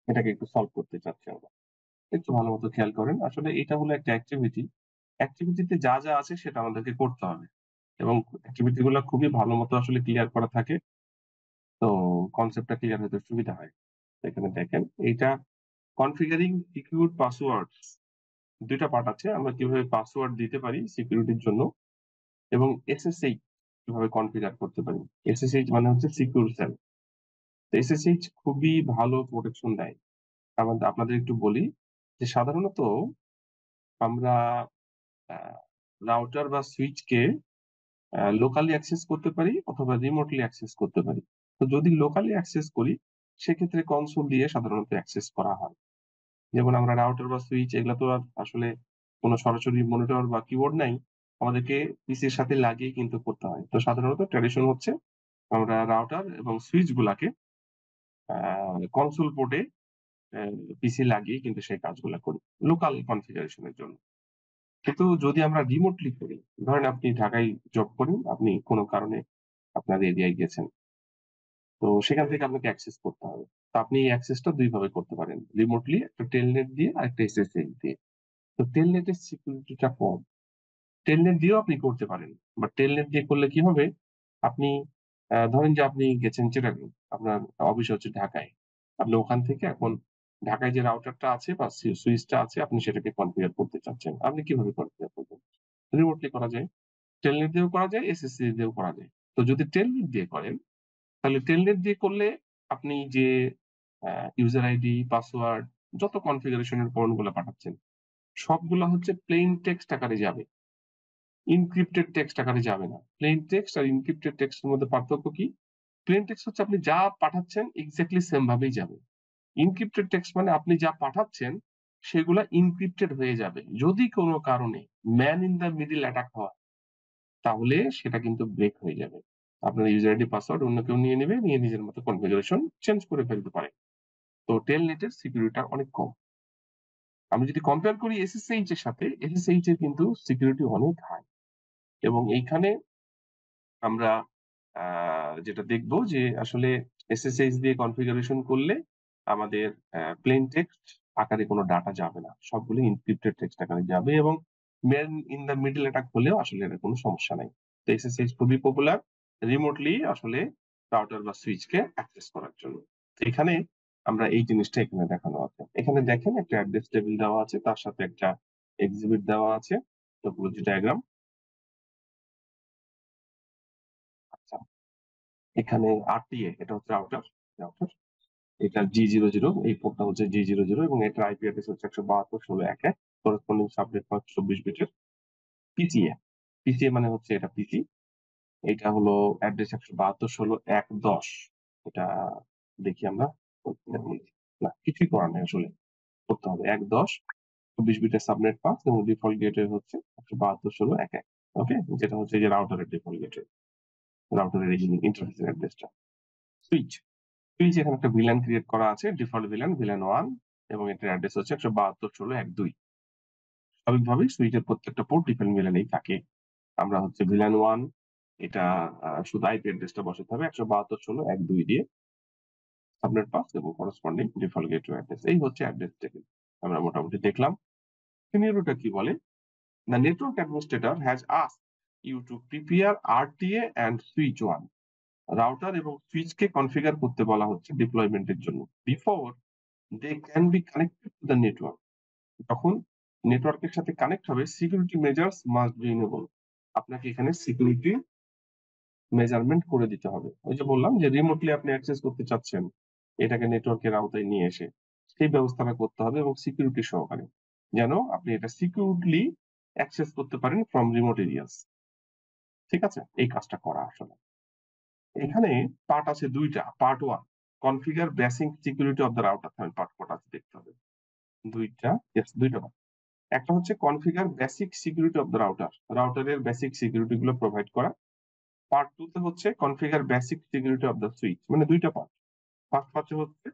এটাকে একটু সলভ করতে চাচ্ছি আমরা। একটু ভালো মতো খেয়াল করেন। আসলে এটা হলো একটা অ্যাক্টিভিটি। অ্যাক্টিভিটিতে যা, যা আছে সেটা আমাদেরকে করতে হবে। এবং অ্যাক্টিভিটি গুলা খুবই ভালো মতো আসলে ক্লিয়ার করা থাকে। তো কনসেপ্টটা ক্লিয়ার হতে সুবিধা হয়। এখানে দেখেন এইটা কনফিগারিং সিকিউর পাসওয়ার্ডস ২ টা পার্ট আছে। আমরা কিভাবে পাসওয়ার্ড দিতে পারি সিকিউরিটির জন্য এবং SSH কিভাবে কনফিগার করতে পারি। SSH মানে হচ্ছে সিকিউর সেল। তো SSH খুবই ভালো প্রোটেকশন দেয়। আপনাদের একটু বলি যে সাধারণত আমরা আ রাউটার বা সুইচকে লোকালি অ্যাক্সেস করতে পারি অথবা রিমোটলি অ্যাক্সেস করতে পারি। তো যদি লোকালি অ্যাক্সেস করি সেক্ষেত্রে কনসোল দিয়ে সাধারণত অ্যাক্সেস করা হয়। যেমন আমরা রাউটার বা সুইচ এগুলা তো আর আসলে কোন সরাসরি মনিটর বা কিবোর্ড নাই। আমাদেরকে পিসির সাথে লাগিয়ে কিন্তু করতে হয়। তো সাধারণত ট্র্যাডিশন হচ্ছে আমরা রাউটার এবং সুইচ গুলাকে কনসোল পোর্টে অ্যা পিসি লাগিয়ে কিন্তু সেই কাজগুলা করি। লোকাল কনফিগারেশন এর জন্য। কিন্তু যদি আমরা রিমোটলি করি, ধরেন আপনি ঢাকায় জব করেন, আপনি কোন কারণে আপনার এরিয়ায় গেছেন। তো সেখান থেকে আপনাকে অ্যাক্সেস করতে হবে। তো আপনি এই অ্যাক্সেসটা ২ ভাবে করতে পারেন। রিমোটলি একটা টেলনেট দিয়ে আরেকটা SSH দিয়ে। তো টেলনেটের সিকিউরিটিটা কম। টেলনেট দিয়েও আপনি করতে পারেন। বাট টেলনেট দিয়ে করলে কি হবে? আপনি ধরেন যে আপনি গেছেন চিটাগং, আপনার অফিস হচ্ছে ঢাকায়। আপনি ওখান থেকে এখন ঢাকায় যে রাউটারটা আছে বা সুইচটা আছে আপনি সেটাকে কনফিগার করতে চাচ্ছেন। আপনি কিভাবে কনফিগার করবেন? রিমোটলি করা যায়। টেলনেট দিয়েও করা যায়, SSH দিয়েও করা যায়। তো যদি টেলনেট দিয়ে করেন তাহলে টেলনেট দিয়ে করলে আপনি যে ইউজার আইডি, পাসওয়ার্ড যত কনফিগারেশন এর পয়েন্ট গুলা পাঠাচ্ছেন, সবগুলা হচ্ছে প্লেইন টেক্সট আকারে যাবে। এনক্রিপ্টেড টেক্সট আকারে যাবে না। প্লেইন টেক্সট আর এনক্রিপ্টেড টেক্সট এর মধ্যে পার্থক্য কি? প্লেইন টেক্সট হচ্ছে আপনি যা পাঠাচ্ছেন এক্সাক্টলি সেম ভাবেই যাবে। এনক্রিপ্টেড টেক্সট মানে আপনি যা পাঠাচ্ছেন সেগুলা এনক্রিপ্টেড হয়ে যাবে। যদি কোন কারণে man in the middle attack হয় তাহলে সেটা কিন্তু ব্রেক হয়ে যাবে। আপনার ইউজার আইডি পাসওয়ার্ড অন্য কেউ নিয়ে নিবে, নিয়ে নিজের মতো কনফিগারেশন চেঞ্জ করে ফেলতে পারে। তো টেলনেটের সিকিউরিটি অনেক কম। আমি যদি কম্পেয়ার করি SSH এর সাথে, SSH এর কিন্তু সিকিউরিটি অনেক হাই এবং এইখানে আমরা আ যেটা দেখব যে আসলে SSH দিয়ে কনফিগারেশন করলে আমাদের প্লেইন টেক্সট আকারে কোন ডাটা যাবে না। সবগুলো এনক্রিপ্টেড টেক্সট আকারে যাবে এবং man in the middle attack হলেও আসলে এর কোন সমস্যা নাই। তো SSH খুবই পপুলার রিমোটলি আসলে রাউটার বা সুইচকে অ্যাক্সেস করার জন্য। তো এখানে আমরা এই জিনিসটা এখানে দেখানো আছে। এখানে দেখেন একটা অ্যাড্রেস টেবিল দেওয়া আছে, তার সাথে একটা এক্সিবিট দেওয়া আছে, টপোলজি ডায়াগ্রাম। আচ্ছা, এখানে RTA এটা হচ্ছে রাউটার। এটা G00 এই পোর্টটা হচ্ছে G00 এবং এটার আইপি অ্যাড্রেস হচ্ছে 172.16.11 করেসপন্ডিং সাবনেট মাস্ক 24 বিটের। পিসিএ, পিসিএ মানে হচ্ছে এটা পিসি। এটা হলো অ্যাড্রেস 172.16.1.10 এটা দেখি আমরা না কিছুই করার নাই আসলে করতে হবে 1.10 24 বিটের সাবনেট মাস্ক এবং ডিফল্ট গেটওয়ে হচ্ছে 172.16.1.1 ওকে যেটা হচ্ছে যে রাউটারের ডিফল্ট গেটওয়ে রাউটারের এই ইন্টারফেসের অ্যাড্রেসটা সুইচ সুইচ এখানে একটা ভিলান ক্রিয়েট করা আছে ডিফল্ট ভিলান 1 এবং এটার অ্যাড্রেস হচ্ছে 172.16.1.2 স্বাভাবিকভাবেই সুইচের প্রত্যেকটা পোর্ট ডিফল্ট ভিলানেই থাকে আমরা হচ্ছে ভিলান 1 এটা শুধু আইপি অ্যাড্রেসটা বসাতে হবে 172.16.1.2 দিয়ে সাবনেট পাস এবং করেসপন্ডিং ডিফল্ট গেটওয়ে অ্যাড্রেস এই হচ্ছে অ্যাড্রেস টেবিল আমরা মোটামুটি দেখলাম সিনারিওটা কি বলে the network administrator has asked you to prepare RTA and switch 1 router এবং সুইচকে কনফিগার করতে বলা হচ্ছে ডিপ্লয়মেন্টের জন্য before they can be connected to the network যখন নেটওয়ার্কের সাথে কানেক্ট হবে security measures must be enable আপনাকে এখানে সিকিউরিটি মেজারমেন্ট করে দিতে হবে ওই যে বললাম যে রিমোটলি আপনি অ্যাক্সেস করতে চাচ্ছেন এটাকে নেটওয়ার্কের আওতায় নিয়ে এসে সেই ব্যবস্থাটা করতে হবে এবং সিকিউরিটি সহকারে যেন আপনি এটা সিকিউরলি অ্যাক্সেস করতে পারেন ফ্রম রিমোট এরিয়াস ঠিক আছে এই কাজটা করা আসলে এখানে পার্ট আছে ২টা part 1 configure basic security of the router part কটা আছে দেখতে হবে ২টা ইয়েস ২টা পার্ট একটা হচ্ছে configure basic security of the রাউটারের বেসিক সিকিউরিটি গুলো প্রোভাইড করা পার্ট 2 তে হচ্ছে configure basic security of the switch মানে ২টা পার্ট ফার্স্ট পার্টে হচ্ছে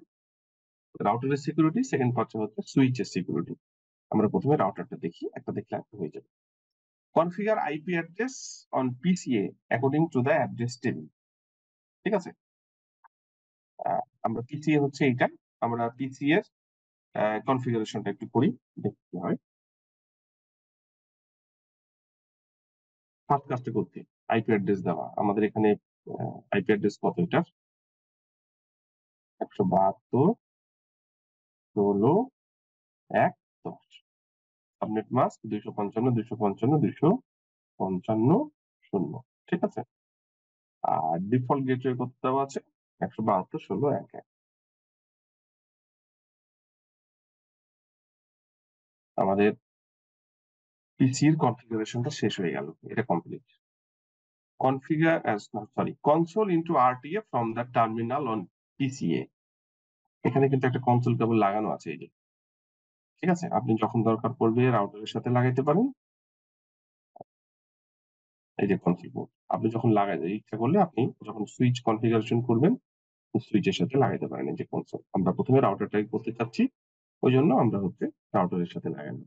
রাউটারের সিকিউরিটি সেকেন্ড পার্টে হচ্ছে সুইচের সিকিউরিটি আমরা প্রথমে রাউটারটা দেখি একটা দেখলে একটা হয়ে যাবে configure IP address on PCA according to the address table ঠিক আছে আমরা পিসিএ হচ্ছে এইটা আমরা পিসি এর কনফিগারেশনটা একটু করি, দেখতে কি হয়। ফার্স্ট কাজটা করতে আইপি অ্যাড্রেস দেওয়া। আমাদের এখানে আইপি অ্যাড্রেস কত এটা? 172.16.1.10। Subnet mask 255.255.255.0। ঠিক আছে? আর ডিফল্ট গেটওয়ে কত দেওয়া আছে? 172.16.1.1। আমাদের পিসির কনফিগারেশনটা শেষ হয়ে গেল, এটা complete. Configure console into RTA from the terminal on PCA. এখানে কিন্তু একটা কনসোল কেবল লাগানো আছে, এই যে। ঠিক আছে, আপনি যখন দরকার পড়বে রাউটারের সাথে লাগাইতে পারেন। এই যে কনসোল পোর্ট, আপনি যখন লাগাইতে ইচ্ছা করলে আপনি যখন সুইচ কনফিগারেশন করবেন সুইচের সাথে লাগাইতে পারেন। এই যে কনসোল, আমরা প্রথমে রাউটারটাই করতে চাচ্ছি, ওই জন্য আমরা হচ্ছে রাউটারের সাথে লাগানো।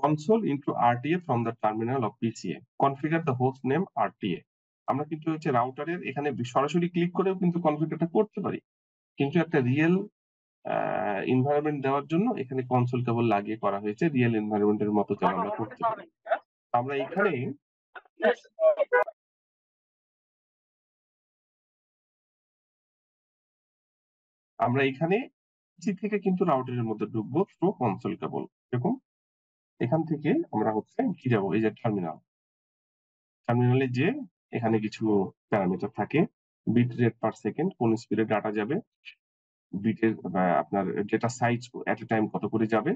console into RTA from the terminal of PCA. Configure the host name RTA. আমরা কিন্তু হচ্ছে রাউটারের এখানে সরাসরি ক্লিক করেও কিন্তু কনফিগারটা করতে পারি, কিন্তু একটা রিয়েল এনভায়রনমেন্ট দেওয়ার জন্য এখানে কনসোল কেবল লাগিয়ে করা হয়েছে, রিয়েল এনভায়রনমেন্টের মতো যেন আমরা করতে পারি। আমরা এখানে পিসি থেকে কিন্তু রাউটারের মধ্যে ঢুকবো থ্রু কনসোল কেবল। এরকম এখান থেকে আমরা হচ্ছে কি যাবো, এই যে টার্মিনালে যে এখানে কিছু প্যারামিটার থাকে, বিট রেট পার সেকেন্ড, কোন স্পিডে ডাটা যাবে, বিটের আপনার ডেটা সাইজ এট এ টাইম কত করে যাবে,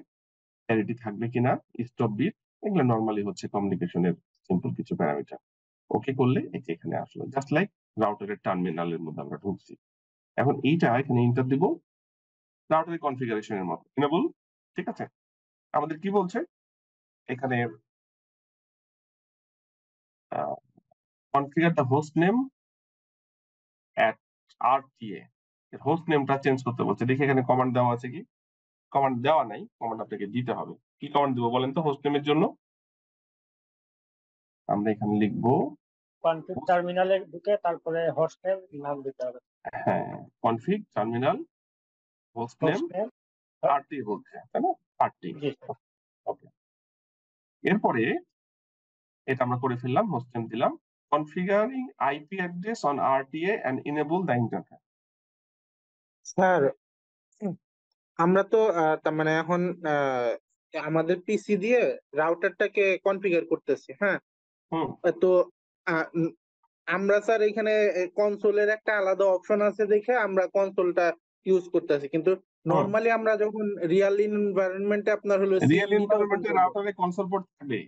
প্যারিটি থাকবে কিনা, স্টপ বিট, এগুলো নরমালি হচ্ছে কমিউনিকেশনের সিম্পল কিছু প্যারামিটার। ওকে করলে এই যে এখানে আসলো, জাস্ট লাইক রাউটারের টার্মিনালের মধ্যে আমরা ঢুকছি। এখন এইটা এখানে ইন্টার দিব রাউটারের কনফিগারেশনের মতো ইনেবল। ঠিক আছে, আমাদের কি বলছে এখানে, configure the host name at RTA। Host নেমটা চেঞ্জ করতে বলছে, দেখি এখানে কমান্ড দেওয়া আছে কি? কমান্ড দেওয়া নাই, কমান্ড আপনাকে দিতে হবে। কি কমান্ড দিব বলেন তো হোস্ট নেমের জন্য? আমরা এখানে লিখবো কনফিগ টার্মিনালে ঢুকে তারপরে হোস্ট নেম নাম দিতে হবে। হ্যাঁ, config terminal host name RTA বলছে, তাই না? RTA। ওকে, এরপরে এটা আমরা করে ফেললাম, হোস্ট নেম দিলাম, configuring IP address on RTA and enable the interface. Sir, আমরা তো তার মানে এখন আমাদের পিসি দিয়ে রাউটারটাকে কনফিগার করতেছি, হ্যাঁ। তো আমরা স্যার এখানে কনসোলের একটা আলাদা অপশন আছে দেখে আমরা কনসোলটা ইউজ করতেছি, কিন্তু নরমালি আমরা যখন রিয়েল এনভায়রনমেন্টে আপনার হলো রিয়েল এনভায়রনমেন্টে রাউটারে কনসোল পোর্ট থাকবে।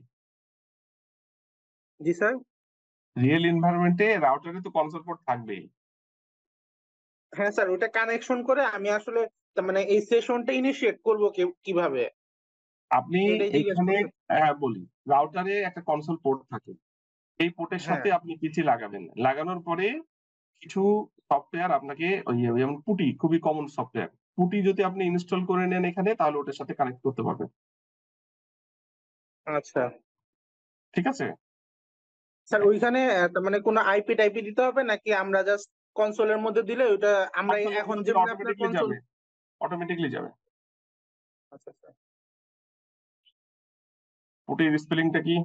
জি স্যার, রিয়েল এনভায়রনমেন্টে রাউটারে তো কনসোল পোর্ট থাকবেই। হ্যাঁ স্যার, ওটা কানেকশন করে আমি আসলে তার মানে এই সেশনটা ইনিশিয়েট করব কিভাবে? আপনি এখানে বলি, রাউটারে একটা কনসোল পোর্ট থাকে, এই পোর্টের সাথে আপনি পিসি লাগাবেন, লাগানোর পরে কিছু সফটওয়্যার আপনাকে যেমন পুটি, খুবই কমন সফটওয়্যার, পুটি যদি আপনি ইনস্টল করে নেন এখানে, তাহলে ওটার সাথে কানেক্ট করতে পারবেন। আচ্ছা, ঠিক আছে স্যার, ওইখানে তার মানে কোনো আইপি টাইপি দিতে হবে নাকি আমরা জাস্ট কনসোলের মধ্যে দিলে ওটা আমরা এখন যেমন আপনার কনসোল অটোমেটিক্যালি যাবে। আচ্ছা স্যার, পুটির স্পেলিংটা কি?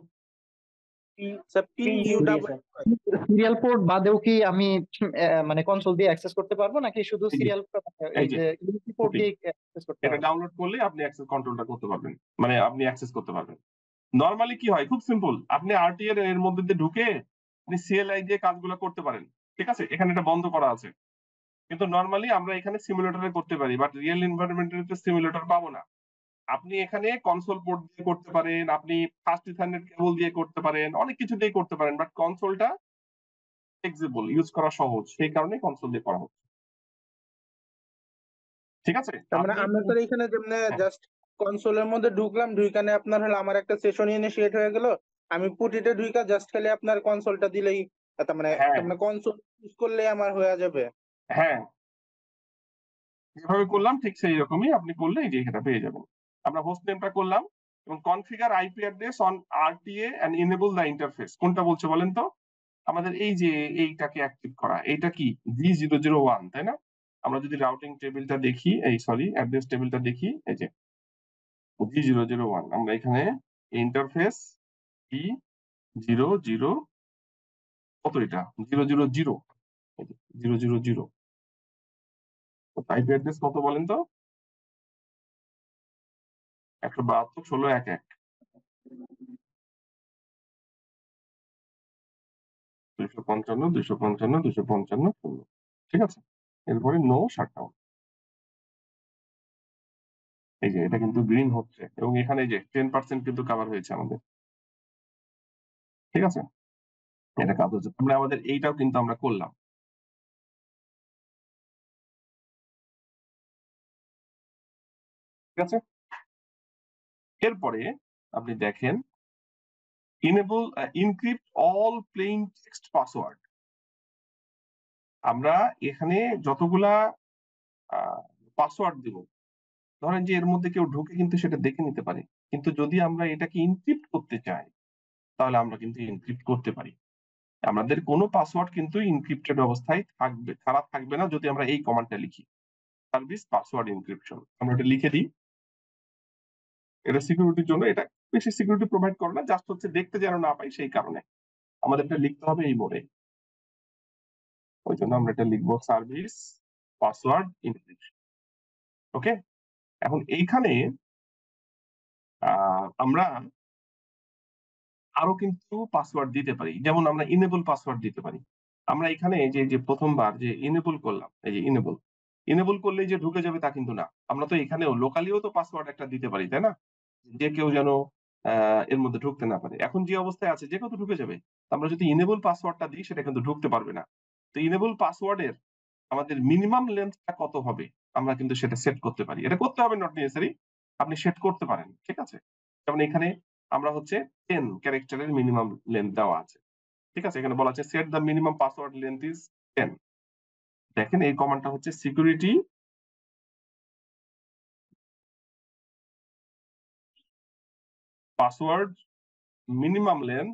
সিরিয়াল পোর্ট বাদেও কি আমি মানে কনসোল দিয়ে অ্যাক্সেস করতে পারবো নাকি শুধু সিরিয়াল এই যে পোর্ট দিয়ে অ্যাক্সেস করতে এটা ডাউনলোড করলে আপনি অ্যাক্সেস কন্ট্রোলটা করতে পারবেন, মানে আপনি অ্যাক্সেস করতে পারবেন। নরমালি কি হয়, খুব সিম্পল, আপনি RTA এর মধ্যে দিয়ে ঢুকে আপনি CLI দিয়ে কাজগুলো করতে পারেন। ঠিক আছে, এখানে এটা বন্ধ করা আছে, কিন্তু নরমালি আমরা এখানে সিমুলেটরে করতে পারি, বাট রিয়েল এনভায়রনমেন্টে সিমুলেটর পাবো না। আপনি এখানে কনসোল পোর্ট দিয়ে করতে পারেন, আপনি ফাস্ট ইথারনেট কেবল দিয়ে করতে পারেন, অনেক কিছু দিয়ে করতে পারেন, বাট কনসোলটা ফ্লেক্সিবল, ইউজ করা সহজ, সেই কারণে কনসোল দিয়ে করা হচ্ছে। ঠিক আছে, আমরা তো এখানে যেমন জাস্ট কনসোলের মধ্যে ঢুকলাম, ঢুইকানে আপনার হলো আমার একটা সেশন ইনিশিয়েট হয়ে গেল, আমি পুটিতে ঢুইকা জাস্ট খালি আপনার কনসোলটা দিলেই তার মানে কনসোল ইউজ করলে আমার হয়ে যাবে। হ্যাঁ, যেভাবে করলাম ঠিক সেই রকমই আপনি করলে এই যে এটা পেয়ে যাবেন। আমরা হোস্ট নেমটা করলাম এবং configure IP address on RTA and enable the interface, কোনটা বলছে বলেন তো? আমাদের এই যে এইটাকে অ্যাক্টিভ করা, এইটা কি G001, তাই না? আমরা যদি রাউটিং টেবিলটা দেখি, এই সরি অ্যাড্রেস টেবিলটা দেখি, এই যে G001 আমরা এখানে ইন্টারফেস E00 কত এটা 000 000 আইপি অ্যাড্রেস কত বলেন তো 172.16.1.1 255 ঠিক আছে। এরপরে নো শাটডাউন, এই যে এটা কিন্তু গ্রিন হচ্ছে এবং এখানে এই যে 10% কিন্তু কভার হয়েছে আমাদের, ঠিক আছে। এটা কাজ হচ্ছে, আমরা আমাদের এইটাও কিন্তু আমরা করলাম, ঠিক আছে। এরপরে আপনি দেখেন enable encrypt all plain text password। আমরা এখানে যতগুলা পাসওয়ার্ড দিব, ধরেন যে এর মধ্যে কেউ ঢুকে কিন্তু সেটা দেখে নিতে পারে, কিন্তু যদি আমরা এটাকে ইনক্রিপ্ট করতে চাই তাহলে আমরা কিন্তু ইনক্রিপ্ট করতে পারি। আমাদের কোনো পাসওয়ার্ড কিন্তু ইনক্রিপ্টেড অবস্থায় থাকবে, খারাপ থাকবে না যদি আমরা এই কমান্ডটা লিখি, সার্ভিস পাসওয়ার্ড ইনক্রিপশন। আমরা এটা লিখে দিই, এটা সিকিউরিটির জন্য, এটা বেশি সিকিউরিটি প্রোভাইড করে না, জাস্ট হচ্ছে দেখতে যেন না পাই সেই কারণে আমাদের এটা লিখতে হবে এই মোডে। ওই জন্য আমরা এটা লিখবো সার্ভিস পাসওয়ার্ড ইনক্রিপশন। ওকে, এখন এইখানে আমরা আরো কিন্তু পাসওয়ার্ড দিতে পারি, যেমন আমরা ইনেবল পাসওয়ার্ড দিতে পারি। আমরা এখানে যে প্রথমবার যে ইনেবল করলাম, এই যে ইনেবল করলেই যে ঢুকে যাবে তা কিন্তু না, আমরা তো এখানেও লোকালিও তো পাসওয়ার্ড একটা দিতে পারি, তাই না, যে কেউ যেন এর মধ্যে ঢুকতে না পারে। এখন যে অবস্থায় আছে যে কেউ তো ঢুকে যাবে, আমরা যদি ইনেবল পাসওয়ার্ডটা দিই সেটা কিন্তু ঢুকতে পারবে না। তো ইনেবল পাসওয়ার্ডের আমাদের মিনিমাম লেন্থটা কত হবে আমরা কিন্তু সেটা সেট করতে পারি, এটা করতে হবে নট নেসেসারি, আপনি সেট করতে পারেন, ঠিক আছে। যেমন এখানে আমরা হচ্ছে 10 ক্যারেক্টারের মিনিমাম লেন্থ দেওয়া আছে, ঠিক আছে। এখানে বলা আছে set the minimum password length is 10। দেখেন এই কমান্ডটা হচ্ছে সিকিউরিটি পাসওয়ার্ড মিনিমাম লেন্থ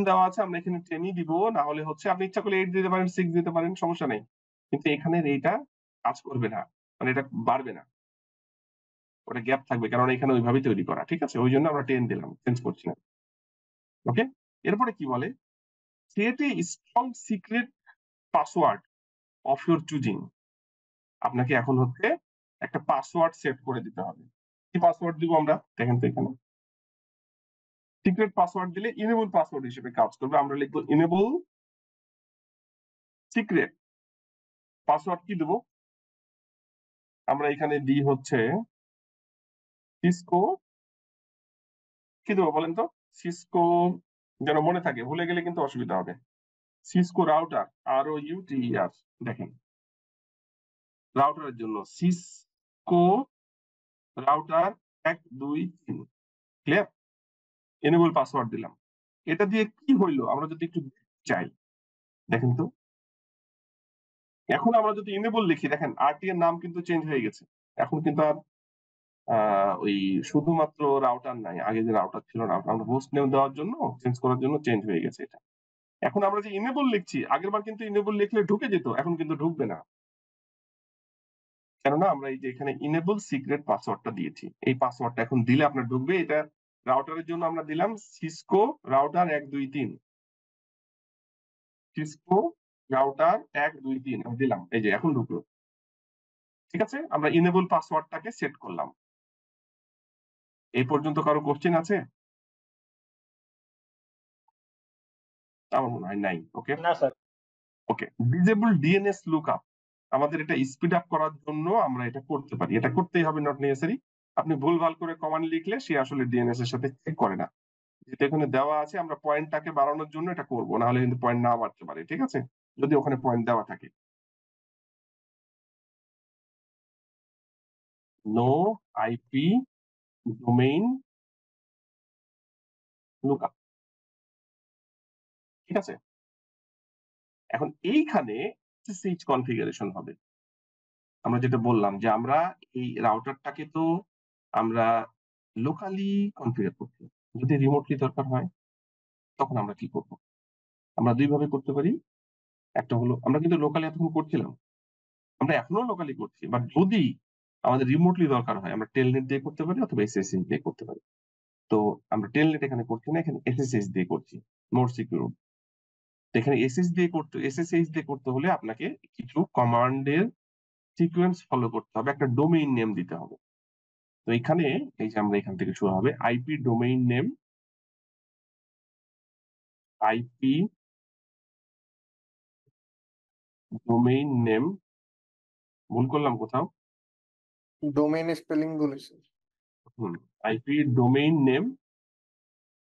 দেওয়া আছে, আমরা এখানে 10ই দিব, না হলে হচ্ছে আপনি ইচ্ছা করলে 8 দিতে পারেন, 6 দিতে পারেন, সমস্যা নেই, কিন্তু এখানে এইটা কাজ করবে না, মানে এটা বাড়বে না, ওটা গ্যাপ থাকবে, কারণ এখানে ওইভাবেই তৈরি করা, ঠিক আছে। ওই জন্য আমরা 10 দিলাম, চেঞ্জ করছি না। ওকে, এরপরে কি বলে, create a strong secret password of your choosing. আপনাকে এখন হচ্ছে একটা পাসওয়ার্ড সেট করে দিতে হবে। কি পাসওয়ার্ড দিব আমরা দেখেন তো, এখানে সিক্রেট পাসওয়ার্ড দিলে ইনেবল পাসওয়ার্ড হিসেবে কাজ করবে। আমরা লিখবো ইনেবল সিক্রেট পাসওয়ার্ড। কি দেবো আমরা এখানে দিই হচ্ছে সিসকো, কি দেবো বলেন তো, সিসকো যেন মনে থাকে, ভুলে গেলে কিন্তু অসুবিধা হবে। সিসকো রাউটার, ROUTER, দেখেন রাউটারের জন্য Cisco router 1 2 3, clear. Enable password দিলাম, এটা দিয়ে কি হইলো আমরা যদি একটু চাই, দেখেন তো। এখন আমরা যদি এনেবল লিখি, দেখেন RT এর নাম কিন্তু চেঞ্জ হয়ে গেছে, এখন কিন্তু আর ওই শুধুমাত্র রাউটার নাই, আগে যে রাউটার ছিল রাউটার আমরা হোস্ট নেম দেওয়ার জন্য চেঞ্জ করার জন্য চেঞ্জ হয়ে গেছে এটা। এখন আমরা যে ইনেবল লিখছি, আগের বার কিন্তু ইনেবল লিখলে ঢুকে যেত, এখন কিন্তু ঢুকবে না, কেননা আমরা এই যে এখানে ইনেবল সিক্রেট পাসওয়ার্ডটা দিয়েছি, এই পাসওয়ার্ডটা এখন দিলে আপনার ঢুকবে। এটা রাউটারের জন্য আমরা দিলাম সিসকো রাউটার 1 2 3, সিসকো রাউটার 1 2 3 আমি দিলাম, এই যে এখন ঢুকলো, ঠিক আছে। আমরা ইনেবল পাসওয়ার্ডটাকে সেট করলাম। এই পর্যন্ত কারো কোশ্চেন আছে? আমার মনে হয় নাই। ওকে, না স্যার। ওকে, ডিজেবল ডিএনএস লুকআপ, আমাদের এটা স্পিড আপ করার জন্য আমরা এটা করতে পারি, এটা করতেই হবে, নট নেসেসারি। আপনি ভুলভাল করে কমান্ড লিখলে সে আসলে ডিএনএস এর সাথে চেক করে না, যেটা এখানে দেওয়া আছে আমরা পয়েন্টটাকে বাড়ানোর জন্য এটা করব, না হলে কিন্তু পয়েন্ট না বাড়তে পারে, ঠিক আছে, যদি ওখানে পয়েন্ট দেওয়া থাকে। নো আইপি ডোমেইন লুকআপ, ঠিক আছে। এখন এইখানে SSH কনফিগারেশন হবে। আমরা যেটা বললাম যে আমরা এই রাউটারটাকে তো আমরা লোকালি কনফিগার করছি, যদি রিমোটলি দরকার হয় তখন আমরা কি করব, আমরা দুই ভাবে করতে পারি। একটা হলো আমরা কিন্তু লোকালি এতক্ষণ করছিলাম, আমরা এখনো লোকালি করছি, বাট যদি আমাদের রিমোটলি দরকার হয় আমরা টেলনেট দিয়ে করতে পারি অথবা এসএসএইচ দিয়ে করতে পারি। তো আমরা টেলনেট এখানে করছি না, এখানে এসএসএইচ দিয়ে করছি, মোর সিকিউর। এখানে এসএসএইচ দিয়ে করতে হলে আপনাকে কিছু কমান্ডের সিকোয়েন্স ফলো করতে হবে, একটা ডোমেইন নেম দিতে হবে। তো এখানে এই যে আমরা এখান থেকে শুরু হবে IP domain name, IP domain name, ভুল করলাম কোথাও? ডোমেইন স্পেলিং বলেছে। আইপি ডোমেইন নেম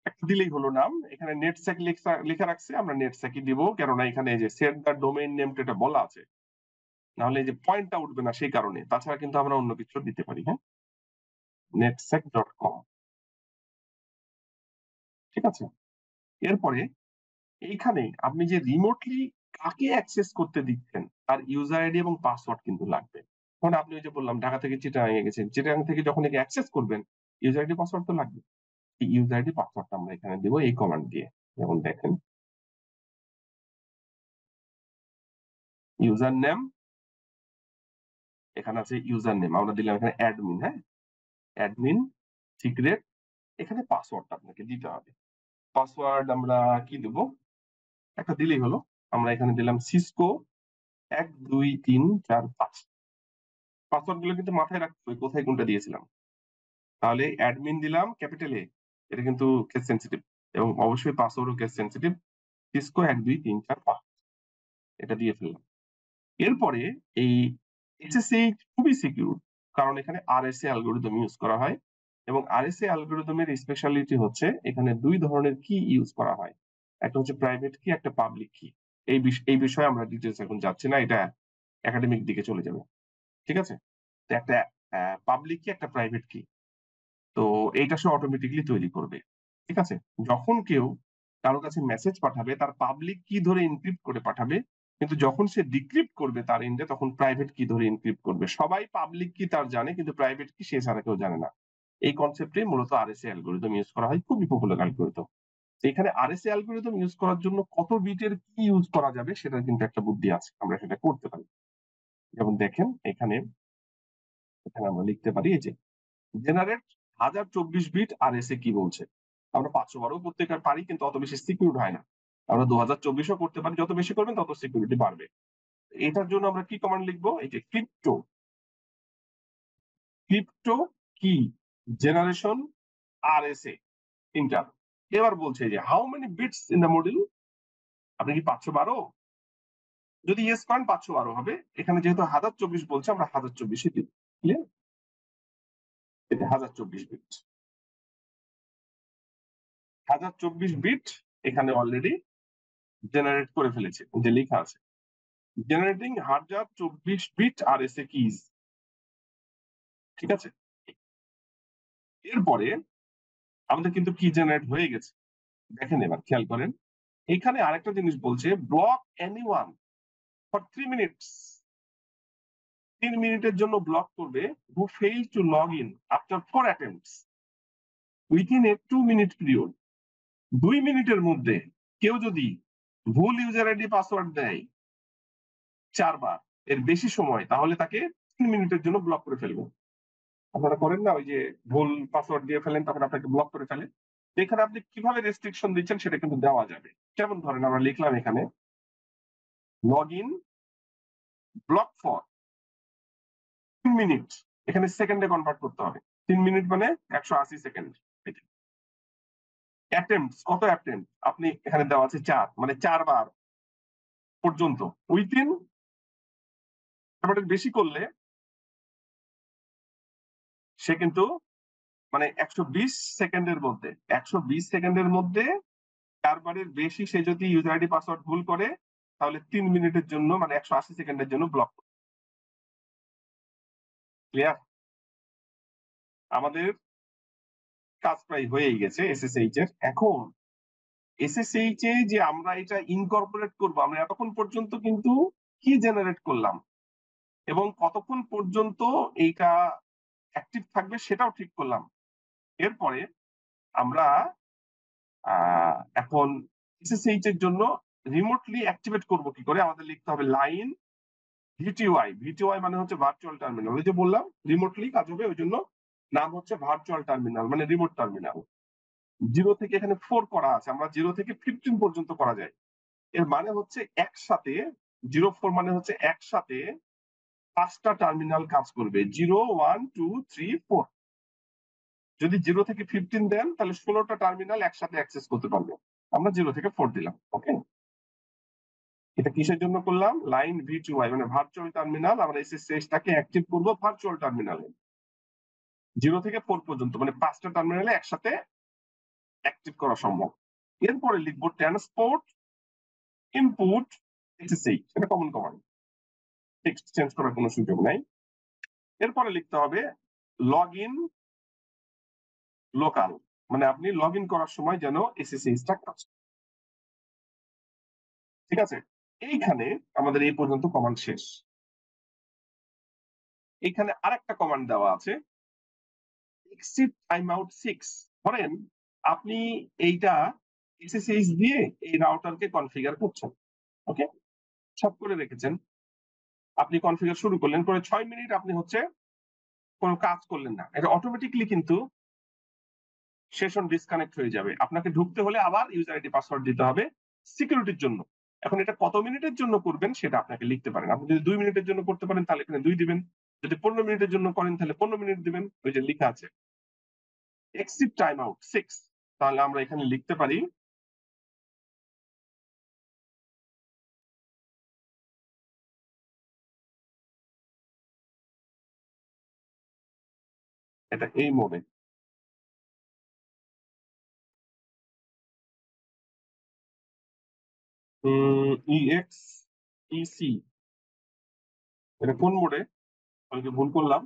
একটা দিলেই হলো নাম। এখানে নেটস্যাক লেখা রাখছে, আমরা নেটস্যাকই দিব, কেননা এখানে এই যে সেট দ্য ডোমেইন নেমটা এটা বলা আছে, নাহলে এই যে পয়েন্টটা উঠবে না সেই কারণে। তাছাড়া কিন্তু আমরা অন্য কিছু দিতে পারি। হ্যাঁ, netsec.com, ঠিক আছে। এরপরে এইখানে আপনি যে রিমোটলি কাকে অ্যাক্সেস করতে দিচ্ছেন তার ইউজার আইডি এবং পাসওয়ার্ড কিন্তু লাগবে। কারণ আপনি ওই যে বললাম ঢাকা থেকে চিটাগাং গেছেন, চিটাগাং থেকে যখন একে অ্যাক্সেস করবেন ইউজার আইডি পাসওয়ার্ড তো লাগবে। এই ইউজার আইডি পাসওয়ার্ডটা আমরা এখানে দিব এই কমান্ড দিয়ে। যেমন দেখেন ইউজার নেম, এখানে আছে ইউজার নেম, আমরা দিলাম এখানে অ্যাডমিন। হ্যাঁ, অ্যাডমিন সিক্রেট, এখানে পাসওয়ার্ডটা আপনাকে দিতে হবে। পাসওয়ার্ড আমরা কি দেব, একটা দিলেই হলো। আমরা এখানে দিলাম সিসকো 1 2 3 4 5। পাসওয়ার্ড গুলো কিন্তু মাথায় রাখতে হবে কোথায় কোনটা দিয়েছিলাম। তাহলে অ্যাডমিন দিলাম ক্যাপিটাল এ, এটা কিন্তু কেস সেন্সিটিভ, এবং অবশ্যই পাসওয়ার্ডও কেস সেন্সিটিভ। সিসকো 1 2 3 4 5 এটা দিয়ে ফেললাম। এরপরে এই এসএসএইচ খুবই সিকিউর, কারণ এখানে আরএসএ অ্যালগরিদম ইউজ করা হয়, এবং আরএসএ অ্যালগরিদমের স্পেশালিটি হচ্ছে এখানে দুই ধরনের কি ইউজ করা হয়, একটা হচ্ছে প্রাইভেট কি, একটা পাবলিক কি। এই বিষয়ে আমরা ডিটেলস এখন যাচ্ছি না, এটা একাডেমিক দিকে চলে যাবে, ঠিক আছে। তো একটা পাবলিক কি, একটা প্রাইভেট কি, তো এইটা সে অটোমেটিকলি তৈরি করবে, ঠিক আছে। যখন কেউ কারো কাছে মেসেজ পাঠাবে তার পাবলিক কি ধরে এনক্রিপ্ট করে পাঠাবে, কিন্তু যখন সে ডিক্রিপ্ট করবে তার এন্ডে তখন প্রাইভেট কি ধরে এনক্রিপ্ট করবে। সবাই পাবলিক কি তার জানে, কিন্তু প্রাইভেট কি সে ছাড়া কেউ জানে না। এই কনসেপ্টে মূলত আরএসএ অ্যালগরিদম ইউজ করা হয়, খুবই পপুলার অ্যালগরিদম। এখানে আরএসএ অ্যালগরিদম ইউজ করার জন্য কত বিটের কি ইউজ করা যাবে সেটার কিন্তু একটা বুদ্ধি আছে, আমরা সেটা করতে পারি। যেমন দেখেন এখানে আমরা লিখতে পারি এই যে জেনারেট 1024 বিট আরএসএ কি বলছে। আমরা 512 করতে পারি, কিন্তু অত বেশি সিকিউর হয় না। আমরা 2024ও করতে পারি, যত বেশি করবেন তত সিকিউরিটি বাড়বে। এটার জন্য আমরা কি কমান্ড লিখবো, এই যে ক্রিপ্টো কি জেনারেশন আরএসএ ইন্টার। এবার বলছে যে how many bits in the module, আপনি কি 512, যদি ইয়েস করেন 512 হবে। এখানে যেহেতু 1024 বলছে আমরা 1024 দিব, ক্লিয়ার। এটা 1024 বিট, 1024 বিট এখানে অলরেডি জেনারেট করে ফেলেছে, যে লেখা আছে জেনারেটিং 1024 বিট আরএসএ কিজ, ঠিক আছে। এরপরে আমাদের কিন্তু কি জেনারেট হয়ে গেছে, দেখেন এবার খেয়াল করেন এখানে আরেকটা জিনিস বলছে ব্লক এনিওয়ান ফর 3 মিনিটস। 3 মিনিটের জন্য ব্লক করবে who fail to log in after 4 attempts within a 2 minute period. 2 মিনিটের মধ্যে কেউ যদি ভুল ইউজার আইডি পাসওয়ার্ড দেয় 4 বার এর বেশি সময়, তাহলে তাকে 3 মিনিটের জন্য ব্লক করে ফেলবো। আপনারা করেন না, ওই যে ভুল পাসওয়ার্ড দিয়ে ফেলেন তখন আপনাকে ব্লক করে ফেলে। এখানে আপনি কিভাবে রেস্ট্রিকশন দিচ্ছেন সেটা কিন্তু দেওয়া যাবে। যেমন ধরেন আমরা লিখলাম এখানে log in block for 3 minute, এখানে সেকেন্ডে কনভার্ট করতে হবে। 3 মিনিট মানে 180 সেকেন্ড। অ্যাটেম্পটস, কত অ্যাটেম্পট আপনি এখানে দেওয়া আছে 4, মানে 4 বার পর্যন্ত। উইথিন, বেশি করলে সে কিন্তু মানে 120 সেকেন্ডের মধ্যে, 120 সেকেন্ডের মধ্যে 4 বারের বেশি সে যদি ইউজার আইডি পাসওয়ার্ড ভুল করে তাহলে 3 মিনিটের জন্য মানে 180 সেকেন্ডের জন্য ব্লক। ক্লিয়ার? আমাদের কাজ প্রায় হয়েই গেছে এসএসএইচ এর। এখন এসএসএইচ এ যে আমরা এটা ইনকর্পোরেট করব, আমরা এতক্ষণ পর্যন্ত কিন্তু কি জেনারেট করলাম এবং কতক্ষণ পর্যন্ত এইটা অ্যাক্টিভ থাকবে সেটাও ঠিক করলাম। এরপরে আমরা এখন এসএসএইচ এর জন্য রিমোটলি অ্যাক্টিভেট করব কি করে, আমাদের লিখতে হবে লাইন ভিটিওয়াই মানে হচ্ছে ভার্চুয়াল টার্মিনাল। ওই যে বললাম রিমোটলি কাজ হবে, ওই জন্য নাম হচ্ছে ভার্চুয়াল টার্মিনাল, মানে রিমোট টার্মিনাল। 0 থেকে এখানে 4 করা আছে, আমরা 0 থেকে 15 পর্যন্ত করা যায়। এর মানে হচ্ছে একসাথে 04 মানে হচ্ছে একসাথে 5টা টার্মিনাল কাজ করবে, 0 1 2 3 4। যদি 0 থেকে 15 দেন তাহলে 16টা টার্মিনাল একসাথে অ্যাক্সেস করতে পারবে। আমরা 0 থেকে 4 দিলাম। ওকে, এটা কিসের জন্য করলাম? লাইন ভিটিওয়াই মানে ভার্চুয়াল টার্মিনাল। আমরা এসএসএইচটাকে অ্যাক্টিভ করব ভার্চুয়াল টার্মিনালে 0 থেকে 4 পর্যন্ত, মানে 5টা টার্মিনালে একসাথে অ্যাক্টিভ করা সম্ভব। এরপরে লিখবো ট্রান্সপোর্ট ইনপুট এসএসএইচ, এটা কমন কমান্ড, টেক্সট চেঞ্জ করার কোনো সুযোগ নাই। এরপরে লিখতে হবে লগ ইন লোকাল, মানে আপনি লগ ইন করার সময় যেন এসএসএইচটা কাজ করে। ঠিক আছে, এইখানে আমাদের এই পর্যন্ত কমান্ড শেষ। এইখানে আরেকটা কমান্ড দেওয়া আছে এক্সিট টাইম আউট 6। ধরেন আপনি এইটা এসএসএইচ দিয়ে এই রাউটারকে কনফিগার করছেন, ওকে, সব করে রেখেছেন, আপনি কনফিগার শুরু করলেন, পরে 6 মিনিট আপনি হচ্ছে কোনো কাজ করলেন না, এটা অটোমেটিকলি কিন্তু সেশন ডিসকানেক্ট হয়ে যাবে। আপনাকে ঢুকতে হলে আবার ইউজার আইডি পাসওয়ার্ড দিতে হবে সিকিউরিটির জন্য। এখন এটা কত মিনিটের জন্য করবেন সেটা আপনাকে লিখতে পারেন। আপনি যদি 2 মিনিটের জন্য করতে পারেন তাহলে এখানে 2 দিবেন, যদি 15 মিনিটের জন্য করেন তাহলে 15 মিনিট দিবেন। ওই যে লেখা আছে এক্সিট টাইম আউট 6, তাহলে আমরা এখানে লিখতে পারি এটা এই মোডে। ইএক্স ইসি, এটা কোন মোডে? আমি কি ভুল করলাম?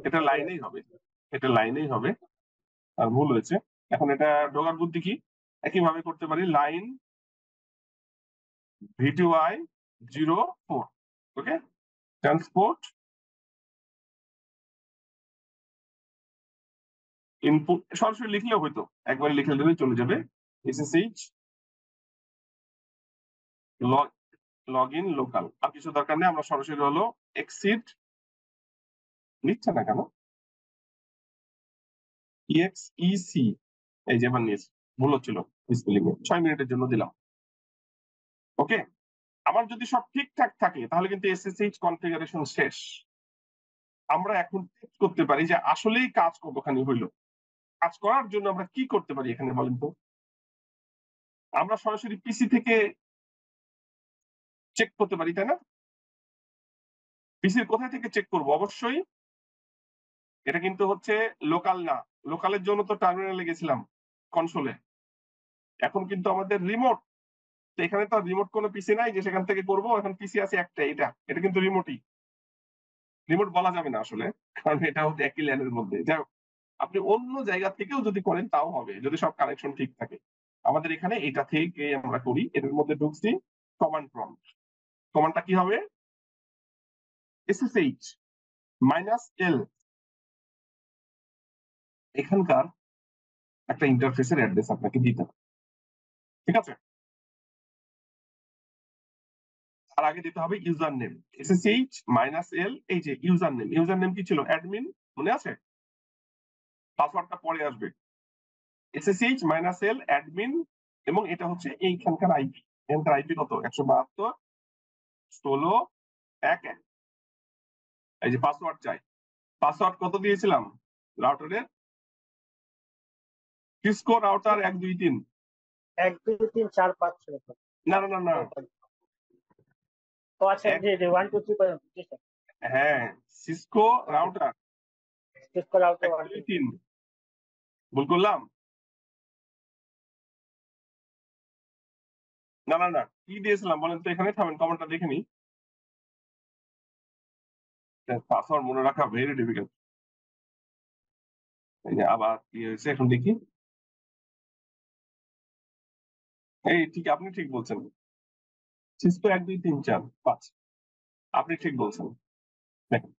এটা লাইনেই হবে, এটা লাইনেই হবে, আর ভুল হয়েছে। এখন এটা ঢোকার বুদ্ধি কি? একইভাবে করতে পারি লাইন ভিটিওয়াই 04, ওকে, ট্রান্সপোর্ট ইনপুট, সরাসরি লিখলেও হয়তো, একবার লিখে দিলে চলে যাবে এসএসএইচ লগ ইন লোকাল, আর কিছু দরকার নেই। আমরা সরাসরি হলো এক্সিট, লিখছে না কেন, ইএক্সইসি, এই যে বানিয়েছি, ভুল হচ্ছিল স্পেলিং এ, 6 মিনিটের জন্য দিলাম। ওকে, আমার যদি সব ঠিকঠাক থাকে তাহলে কিন্তু এসএসএইচ কনফিগারেশন শেষ। আমরা এখন চেক করতে পারি যে আসলেই কাজ কতখানি হইলো। কাজ করার জন্য আমরা কি করতে পারি এখানে বলেন তো? আমরা সরাসরি পিসি থেকে চেক করতে পারি, তাই না? পিসির কোথায় থেকে চেক করব? অবশ্যই এটা কিন্তু হচ্ছে লোকাল না, লোকালের জন্য তো টার্মিনালে গেছিলাম কনসোলে। এখন কিন্তু আমাদের রিমোট, তো এখানে তো রিমোট কোনো পিসি নাই যে সেখান থেকে করবো। এখন পিসি আছে একটা, এটা কিন্তু রিমোটই, রিমোট বলা যাবে না আসলে, কারণ এটা হচ্ছে একই ল্যানের মধ্যে। যাই হোক, আপনি অন্য জায়গা থেকেও যদি করেন তাও হবে, যদি সব কানেকশন ঠিক থাকে। আমাদের এখানে এটা থেকে আমরা করি, এটার মধ্যে ঢুকছি কমান্ড প্রম্পট। কমান্ডটা কি হবে? SSH -L, এখানকার একটা ইন্টারফেসের অ্যাড্রেস আপনাকে দিতে হবে, ঠিক আছে? তার আগে দিতে হবে ইউজার নেম, SSH -L, এই যে ইউজার নেম। ইউজার নেম কি ছিল? অ্যাডমিন, মনে আছে? পাসওয়ার্ডটা পরে আসবে। SSH -L অ্যাডমিন, এবং এটা হচ্ছে এইখানকার আইপি। এখানকার আইপি কত? 172.16.1.1। এই যে পাসওয়ার্ড চাই, পাসওয়ার্ড কত দিয়েছিলাম রাউটারের? Cisco router 1 2 3, 1 2 3 4 5 6। না না না না, তো আচ্ছা, যে 1 2 3 পর্যন্ত, ঠিক আছে। হ্যাঁ, সিসকো রাউটার Cisco router 1 2 3, ভুল করলাম? না না না, কি দিয়েছিলাম বলেন তো? এখানে থামেন, কমেন্টটা দেখে নিই। পাসওয়ার্ড মনে রাখা ভেরি ডিফিকাল্ট। এই যে আবার কি হয়েছে এখন দেখি। এই ঠিক, আপনি ঠিক বলছেন, সিসকো 1 2 3 4 5, আপনি ঠিক বলছেন। দেখেন,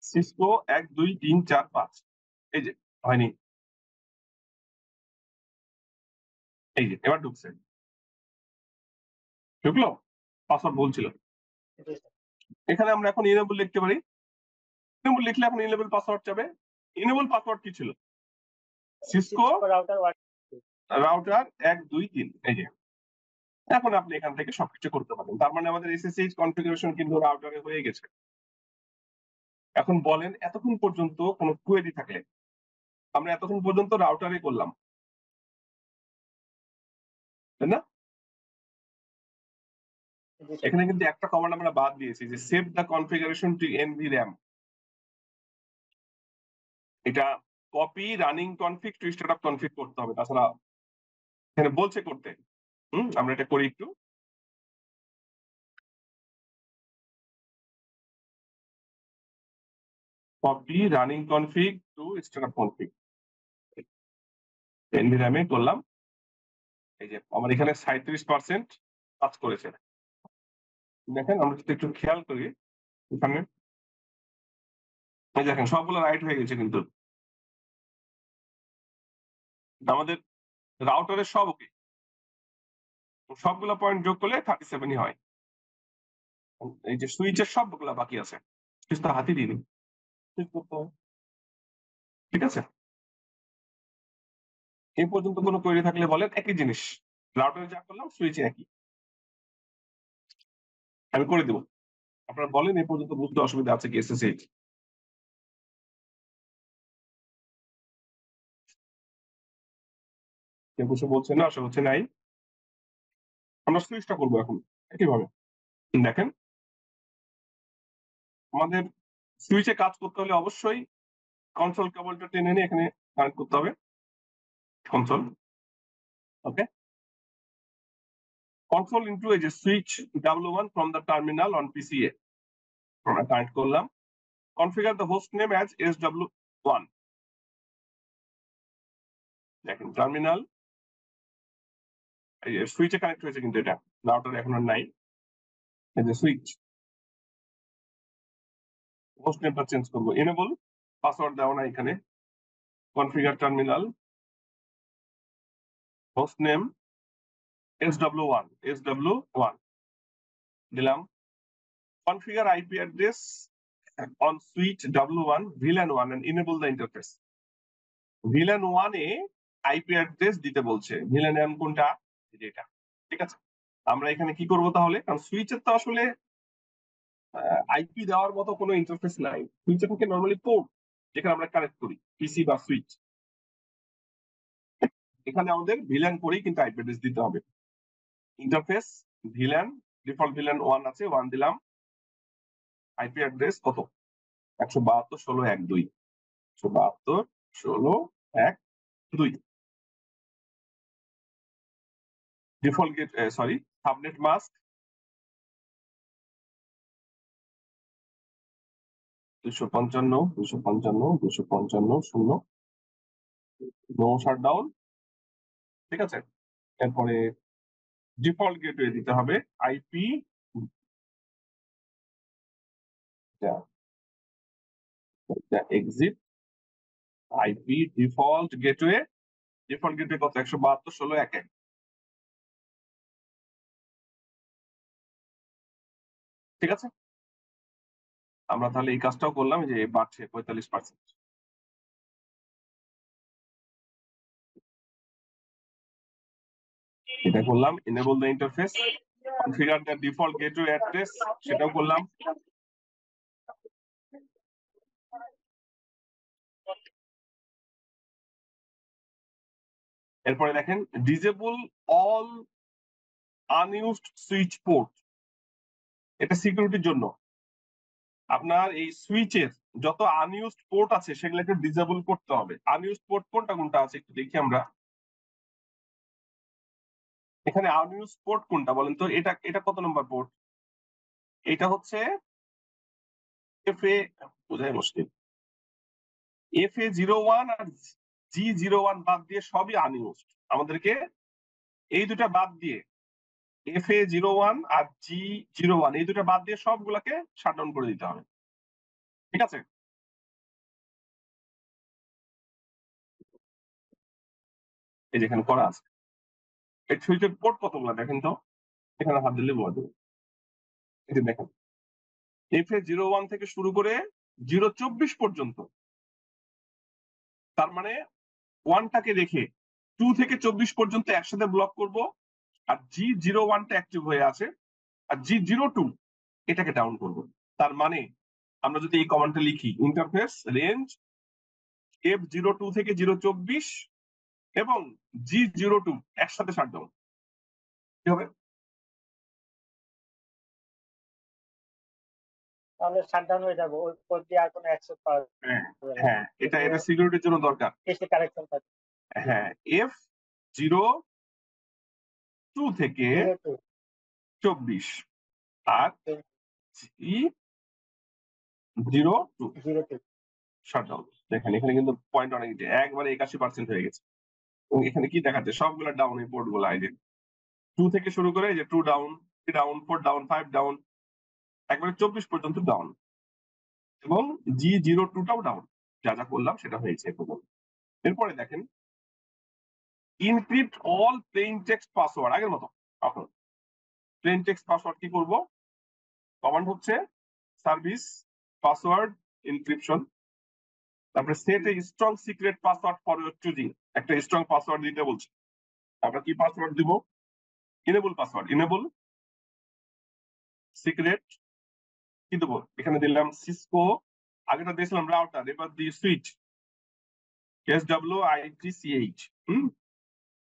সিসকো 1 2 3 4 5, এই যে হয়নি। এই যে এবার ঢুকছে, ঢুকলো, পাসওয়ার্ড ভুল ছিল। জি স্যার। এখানে আমরা এখন ইনেবল লিখতে পারি, ইনেবল লিখলে এখন ইনেবল পাসওয়ার্ড যাবে। ইনেবল পাসওয়ার্ড কি ছিল? সিসকো রাউটার রাউটার 1 2 3, এই যে এখন আপনি এখান থেকে সবকিছু করতে পারেন। তার মানে আমাদের এসএসএইচ কনফিগারেশন কিন্তু রাউটারে হয়ে গেছে। এখন বলেন এতক্ষণ পর্যন্ত কোনো কোয়েরি থাকলে, আমরা এতক্ষণ পর্যন্ত রাউটারে করলাম, তাই না? জি স্যার। এখানে কিন্তু একটা কমান্ড আমরা বাদ দিয়েছি, যে save the configuration to nvram। এটা copy running config to startup config করতে হবে, তাছাড়া এখানে বলছে করতে। আমরা এটা করি একটু। Copy running config to startup config, nvram এ করলাম। এই যে আমার এখানে 37% কাজ করেছে। দেখেন আমরা যদি একটু খেয়াল করি, এখানে এই দেখেন সবগুলো রাইট হয়ে গেছে, কিন্তু আমাদের রাউটারের সব ওকে, সবগুলো পয়েন্ট যোগ করলে 37ই হয়। এই যে সুইচের সবগুলো বাকি আছে, কিছু তো হাতি দিইনি, সুইচ করতে হবে। ঠিক আছে, এই পর্যন্ত কোনো কোয়েরি থাকলে বলেন, একই জিনিস রাউটারে যা করলাম সুইচে একই, আমি করে দেবো। আপনারা বলেন এই পর্যন্ত বুঝতে অসুবিধা আছে কি এসএসএইচ? কেউ কিছু বলছে না, আশা হচ্ছে নাই। আমরা সুইচটা করবো এখন একইভাবে। দেখেন আমাদের সুইচে কাজ করতে হলে অবশ্যই কনসোল কেবলটা টেনে নিয়ে এখানে কানেক্ট করতে হবে, কনসোল। ওকে, কনসোল ইনটু এই যে switch W1 from the terminal on PCA আমরা কানেক্ট করলাম। Configure the host name as SW1। দেখেন টার্মিনাল, এই যে সুইচে কানেক্ট হয়েছে, কিন্তু এটা রাউটার এখন আর নাই। এই যে সুইচ, হোস্ট নেমটা চেঞ্জ করবো, এনেবল পাসওয়ার্ড দেওয়া না এখানে। Configure terminal, host name SW1 দিলাম। Configure IP address on switch W1 VLAN 1 and enable the interface। VLAN 1 A IP address দিতে বলছে, VLAN 1 কোনটা? এটা। ঠিক আছে, আমরা এখানে কি করব তাহলে, কারণ সুইচের তো আসলে আইপি দেওয়ার মতো কোনো ইন্টারফেস নাই। সুইচের থেকে নরমালি পোর্ট যেখানে আমরা কানেক্ট করি পিসি বা সুইচ, এখানে আমাদের VLAN করেই কিন্তু আইপি অ্যাড্রেস দিতে হবে। ইন্টারফেস VLAN, ডিফল্ট VLAN 1 আছে, 1 দিলাম। আইপি অ্যাড্রেস কত? 172.16.1.2, 172.16.1.2। Default gate, sorry, subnet mask 255.255.255.0, no shutdown. ঠিক আছে, এরপরে ডিফল্ট গেটওয়ে দিতে হবে IP exit IP default gateway কত? 172.16.1.1। ঠিক আছে, আমরা তাহলে এই কাজটাও করলাম, যে বাড়ছে 45%। এটা করলাম, enable the interface, configure the default gateway address, সেটাও করলাম। এরপরে দেখেন disable all unused switch port, এটা সিকিউরিটির জন্য। আপনার এই সুইচের যত আনইউজড পোর্ট আছে সেগুলোকে ডিসেবল করতে হবে। আনইউজড পোর্ট কোনটা কোনটা আছে একটু দেখি আমরা। এখানে আনইউজড পোর্ট কোনটা বলেন তো? এটা কত নম্বর পোর্ট? এটা হচ্ছে FA, বোঝাই মুশকিল। FA01 আর G01 বাদ দিয়ে সবই আনইউজড। আমাদেরকে এই দুটা বাদ দিয়ে, FA01 আর G01 এই দুটা বাদ দিয়ে সবগুলাকে শাটডাউন করে দিতে হবে। ঠিক আছে, এই যেখানে করা আছে। এই সুইচের পোর্ট কতগুলো দেখেন তো, এখানে হাত দিলে বলা যাবে। এটা দেখেন FA01 থেকে শুরু করে 024 পর্যন্ত, তার মানে 1টাকে রেখে 2 থেকে 24 পর্যন্ত একসাথে ব্লক করব, আর G01টা অ্যাক্টিভ হয়ে আছে, আর G02 এটাকে ডাউন করব। তার মানে আমরা যদি এই কমান্ডটা লিখি, ইন্টারফেস রেঞ্জ F02 থেকে 024 এবং G02 একসাথে শাটডাউন, কি হবে? তাহলে শাটডাউন হয়ে যাবে, ওই কোড দিয়ে আর কোনো অ্যাক্সেস পাওয়া হ্যাঁ যাবে না। হ্যাঁ, এটা সিকিউরিটির জন্য দরকার। বেশি কারেকশন থাকে। হ্যাঁ, F02 থেকে 02 24 আর G02 02 শাটডাউন। দেখেন এখানে কিন্তু পয়েন্ট অনেক, একবারে 81% হয়ে গেছে। এবং এখানে কি দেখাচ্ছে, সবগুলো ডাউন, এই পোর্ট গুলো, এই যে 2 থেকে শুরু করে এই যে 2 ডাউন, 3 ডাউন, 4 ডাউন, 5 ডাউন, একবারে 24 পর্যন্ত ডাউন, এবং G02টাও ডাউন। যা যা করলাম সেটা হয়েছে এখন। এরপরে দেখেন encrypt all plain text password, আগের মতো। এখন প্লেইন টেক্সট পাসওয়ার্ড কি করব, কমান্ড হচ্ছে সার্ভিস পাসওয়ার্ড ইনক্রিপশন, তারপরে set a strong secret password for your choosing, একটা স্ট্রং পাসওয়ার্ড দিতে বলছে। আমরা কি পাসওয়ার্ড দিব, ইনেবল পাসওয়ার্ড, ইনেবল সিক্রেট কি দেবো, এখানে দিলাম সিসকো, আগেটা দিয়েছিলাম রাউটার, এবার দিয়ে সুইচ SWITCH,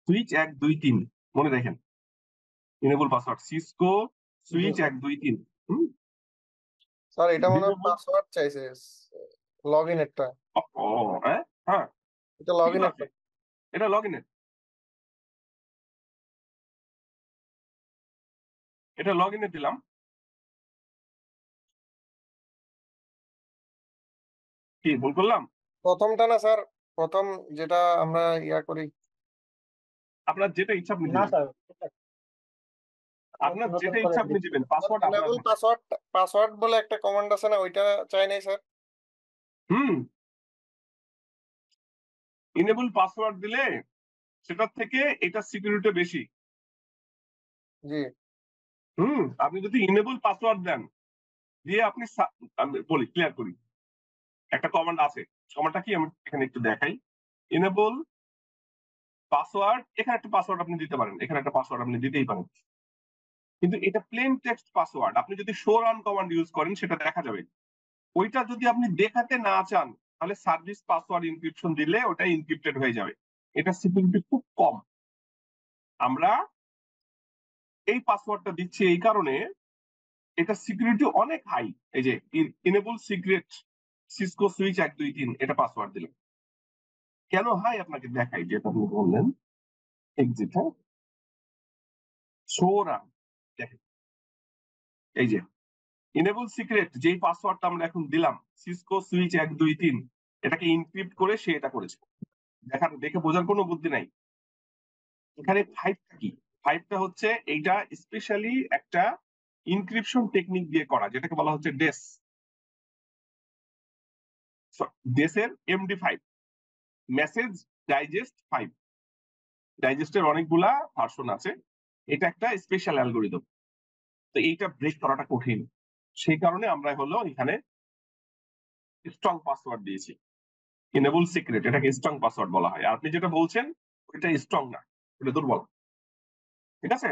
সুইচ 1 2 3, মনে রাখেন enable password Cisco switch 1 2 3। Sir এটা মনে হয় পাসওয়ার্ড চাইছে, লগইন একটা, ও হ্যাঁ হ্যাঁ, এটা লগইন একটা। এটা লগইনের, এটা লগইনে দিলাম। কি ভুল করলাম? প্রথমটা না স্যার, প্রথম যেটা আমরা করি। আপনার যেটা ইচ্ছা আপনি না দিবেন, স্যার, আপনার নতুন যেটা করে ইচ্ছা আপনি দিবেন, পাসওয়ার্ড আপনার এনেবল হাতে। পাসওয়ার্ড বলে একটা কমান্ড আছে না, ওইটা চাই নাই স্যার। ইনেবল পাসওয়ার্ড দিলে সেটার থেকে এটা সিকিউরিটি বেশি। জি আপনি যদি ইনেবল পাসওয়ার্ড দেন, দিয়ে আপনি আমি বলি, ক্লিয়ার করি, একটা কমান্ড আছে, কমান্ডটা কি আমি এখানে একটু দেখাই। ইনেবল পাসওয়ার্ড, এখানে একটা পাসওয়ার্ড আপনি দিতে পারেন, এখানে একটা পাসওয়ার্ড আপনি দিতেই পারেন, কিন্তু এটা প্লেন টেক্সট পাসওয়ার্ড। আপনি যদি শো রান কমান্ড ইউজ করেন সেটা দেখা যাবে। ওইটা যদি আপনি দেখাতে না চান, তাহলে সার্ভিস পাসওয়ার্ড ইনক্রিপশন দিলে ওটা ইনক্রিপ্টেড হয়ে যাবে। এটা সিকিউরিটি খুব কম। আমরা এই পাসওয়ার্ডটা দিচ্ছি এই কারণে, এটা সিকিউরিটি অনেক হাই। এই যে ইনেবল সিক্রেট সিসকো সুইচ 1 2 3, এটা পাসওয়ার্ড দিলাম। কেন হাই আপনাকে দেখাই, যেটা আপনি বললেন এক্সিট, হ্যাঁ, শো রান, দেখেন এই যে ইনেবল সিক্রেট, যেই পাসওয়ার্ডটা আমরা এখন দিলাম সিসকো সুইচ 1 2 3, এটাকে ইনক্রিপ্ট করে সে এটা করেছে। দেখে বোঝার কোনো বুদ্ধি নাই। এখানে 5টা কি, 5টা হচ্ছে এইটা স্পেশালি একটা ইনক্রিপশন টেকনিক দিয়ে করা, যেটাকে বলা হচ্ছে ডেস, ডেসের MD5, মেসেজ ডাইজেস্ট 5। ডাইজেস্টের অনেকগুলা ভার্সন আছে, এটা একটা স্পেশাল অ্যালগোরিদম। তো এইটা ব্রেক করাটা কঠিন, সেই কারণে আমরা হলো এখানে স্ট্রং পাসওয়ার্ড দিয়েছি। ইনেবল সিক্রেট, এটাকে স্ট্রং পাসওয়ার্ড বলা হয়। আর আপনি যেটা বলছেন ওইটা স্ট্রং না, ওটা দুর্বল। ঠিক আছে,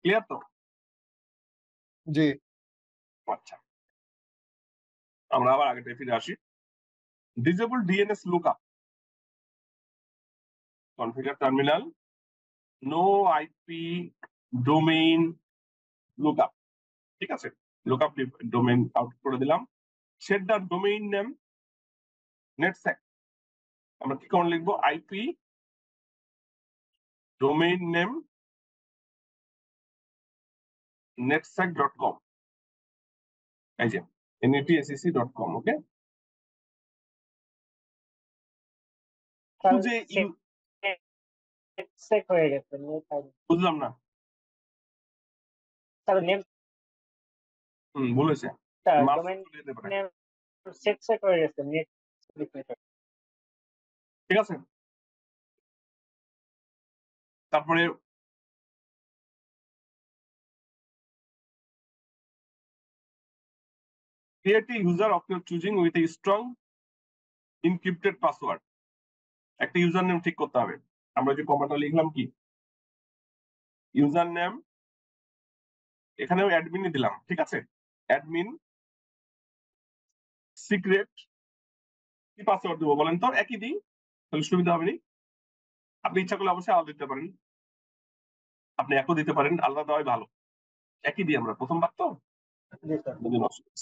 ক্লিয়ার তো? জি আচ্ছা, আমরা আবার আগেটা ফিরে আসি। Disable DNS lookup, configure terminal, no IP domain lookup. ঠিক আছে, লুকআপ ডোমেইন আউট করে দিলাম। সেট দ্য ডোমেইন নেম নেটস্যাক, আমরা কি কমন লিখবো, আইপি ডোমেইন নেম netsack.com, এই যে netsack.com। ওকে, যে সেক হয়ে গেছে, বুঝলাম না, স্যার নেম বলেছে ডোমেইন নেম সেক হয়ে গেছে, নেট। ঠিক আছে, তারপরে create a user of your choosing with a strong encrypted password. একটা ইউজার নেম ঠিক করতে হবে। আমরা যে কমাটা লিখলাম কি ইউজার নেম, এখানেও অ্যাডমিনই দিলাম, ঠিক আছে? অ্যাডমিন সিক্রেট কি পাসওয়ার্ড দেবো বলেন তো? একই দিই, তাহলে সুবিধা হবে নি? আপনি ইচ্ছা করলে অবশ্যই আলাদা দিতে পারেন, আপনি একও দিতে পারেন, আলাদা দেওয়াই ভালো। একই দিই আমরা, প্রথমবার তো। জি স্যার।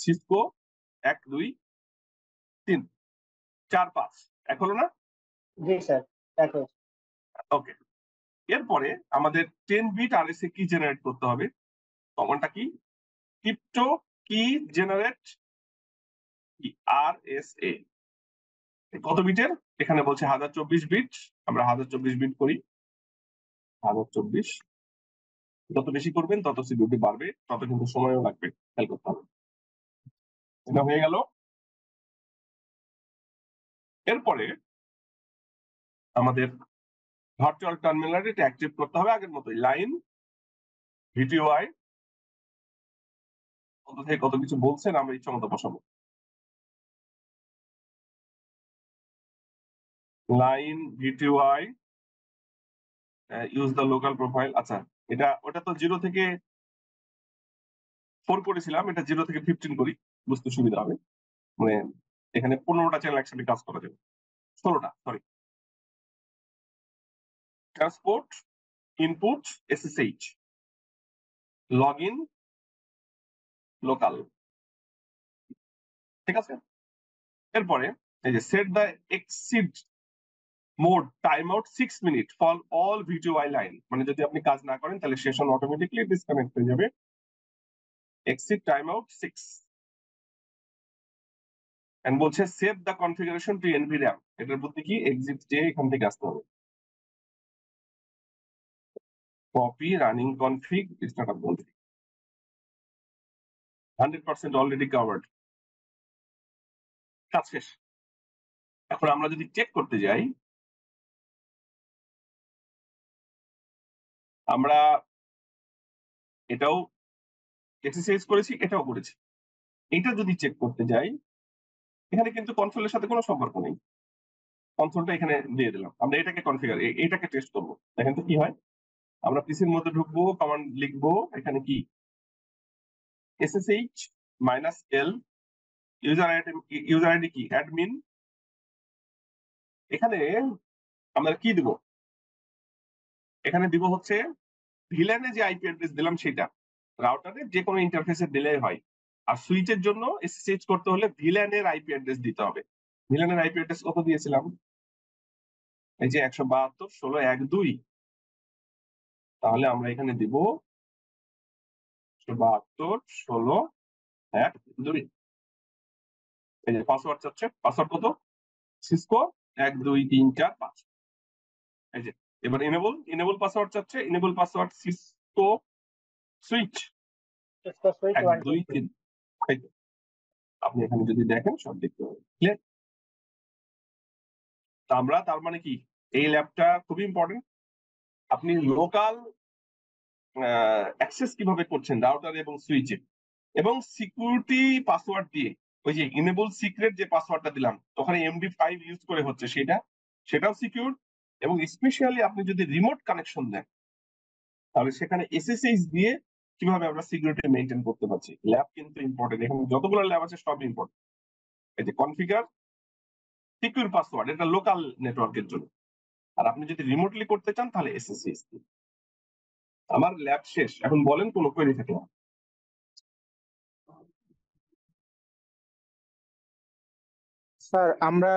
সিসকো 1 2 3 4 5 এক হলো না? জি স্যার, একই। ওকে, এরপরে আমাদের 10 বিট আরএসএ কি জেনারেট করতে হবে। কমান্ডটা কি? ক্রিপ্টো কি জেনারেট আরএসএ। কত বিটের? এখানে বলছে 1024 বিট, আমরা 1024 বিট করি। 1024, যত বেশি করবেন তত সিকিউরিটি বাড়বে, তত কিন্তু সময়ও লাগবে, খেয়াল করতে হবে। এটা হয়ে গেল। এরপরে আমাদের ভার্চুয়াল টার্মিনাল এটা অ্যাক্টিভ করতে হবে আগের মতোই। লাইন ভিটিওআই কত থেকে কত কিছু বলছেন, আমরা ইচ্ছা মতো বসাবো। Line VTY use the local profile. আচ্ছা, ওটা তো 0 থেকে 4 করেছিলাম, এটা 0 থেকে 15 করি, বুঝতে সুবিধা হবে। মানে এখানে 15টা চ্যানেল একসাথে কাজ করা যাবে, 16টা sorry. Transport input SSH, log in local, ঠিক আছে? এরপরে এই যে set the exit mode time out 6 minute for all VTY line, মানে যদি আপনি কাজ না করেন তাহলে সেশন অটোমেটিকলি ডিসকানেক্ট হয়ে যাবে। এক্সিট টাইম আউট 6 এন্ড বলছে সেভ দ্য কনফিগারেশন টু এনভিরাম। এটার বুদ্ধি কি? এক্সিট যে এখান থেকে আসতে হবে, copy running config startup config 100% already covered, কাজ শেষ। এখন আমরা যদি চেক করতে যাই, আমরা এটাও এক্সারসাইজ করেছি, এটাও করেছি। এটা যদি চেক করতে যাই, এখানে কিন্তু কনসোলের সাথে কোনো সম্পর্ক নেই, কনসোলটা এখানে দিয়ে দিলাম। আমরা এটাকে কনফিগার, এটাকে টেস্ট করবো, দেখেন তো কি হয়। আমরা পিসির মধ্যে ঢুকবো, কমান্ড লিখবো, এখানে কি SSH -L ইউজার আইডি কি অ্যাডমিন। এখানে আমরা কি দিব? এখানে দিব হচ্ছে ভিল্যানে যে আইপি অ্যাড্রেস দিলাম সেটা, রাউটারে যে কোনো ইন্টারফেসে দিলে হয়। আর সুইচের জন্য SSH করতে হলে ভিল্যানের আইপি অ্যাড্রেস দিতে হবে। ভিল্যানের আইপি অ্যাড্রেস কত দিয়েছিলাম? এই যে 172.16.1.2। তাহলে আমরা এখানে দিব 172.16.1.2। এই যে পাসওয়ার্ড চাচ্ছে, পাসওয়ার্ড কত? সিসকো 1 2 3 4 5। এই যে এবার এনেবল পাসওয়ার্ড চাচ্ছে, এনেবল পাসওয়ার্ড সিসকো সুইচ 1 2 3। আপনি এখানে যদি দেখেন সব দেখতে পাবেন, ক্লিয়ার? আমরা তার মানে কি, এই ল্যাবটা খুবই ইম্পর্টেন্ট। আপনি লোকাল অ্যাক্সেস কিভাবে করছেন রাউটার এবং সুইচে, এবং সিকিউরিটি পাসওয়ার্ড দিয়ে, ওই যে ইনেবল সিক্রেট যে পাসওয়ার্ডটা দিলাম ওখানে MD5 ইউজ করে হচ্ছে, সেটাও সিকিউর। এবং স্পেশালি আপনি যদি রিমোট কানেকশন দেন, তাহলে সেখানে SSH দিয়ে কিভাবে আমরা সিকিউরিটি মেইনটেইন করতে পারছি। ল্যাব কিন্তু ইম্পর্টেন্ট, এখানে যতগুলো ল্যাব আছে সব ইম্পর্টেন্ট। এই যে কনফিগার সিকিউর পাসওয়ার্ড, এটা লোকাল নেটওয়ার্কের জন্য। আর আপনি যদি রিমোটলি করতে চান তাহলে SSH দিয়ে। আমার ল্যাব শেষ, এখন বলেন কোনো কোয়েরি থাকলে। স্যার আমরা